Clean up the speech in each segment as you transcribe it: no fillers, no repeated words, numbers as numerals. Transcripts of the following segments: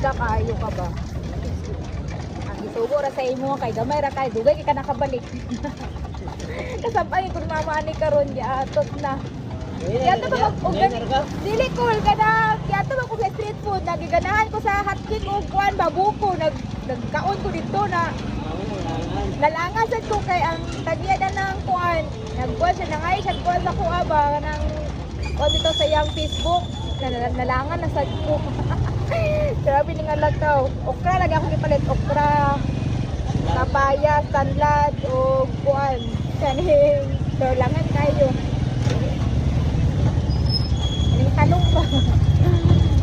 ka kayo ka ba? Ang isugo ra sa imo kay gamay ra kay dugay kay ka nakabalik. Kasabay kun mamani karon ya atot na. Yato ba og dili cool kada yato ba ko sa street food nagiganahan ko sa hotcake ug kuan babuko nagkaon ko dito na nalangan sad ko kay ang tagiyada ng kuan nagkuan siya nangay siya kuan sa kuha ba nang kuan dito sa yang Facebook nalangan na sad ko. Grabe ni nga lataw. Okra lagi ako gipalit okra. Kapaya, tanlad o kuan. Kaning dolangan kayo. Ning talong ba?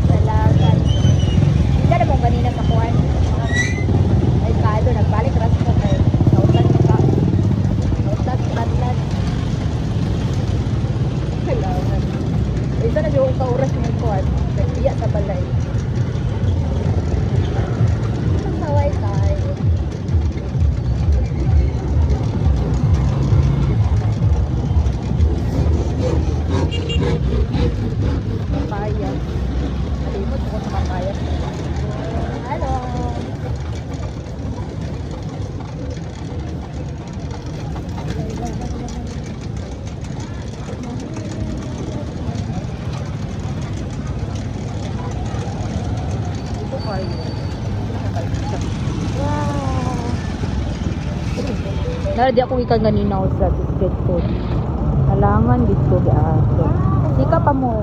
Dalagan. Hindi na mong ganina sa kuan. Ay kado nagbalik ras ko kay sautan ka. Sautan tanlad. Dalagan. Isa na yung kauras ng kuan. Nagbiya sa balay. Saway tayo. Papaya. Nalimot ko sa papaya. Hello. Ito kayo. Wow. Nara di ako ikan ganina sa street food. Alangan dito di ato. Di ka pa mo.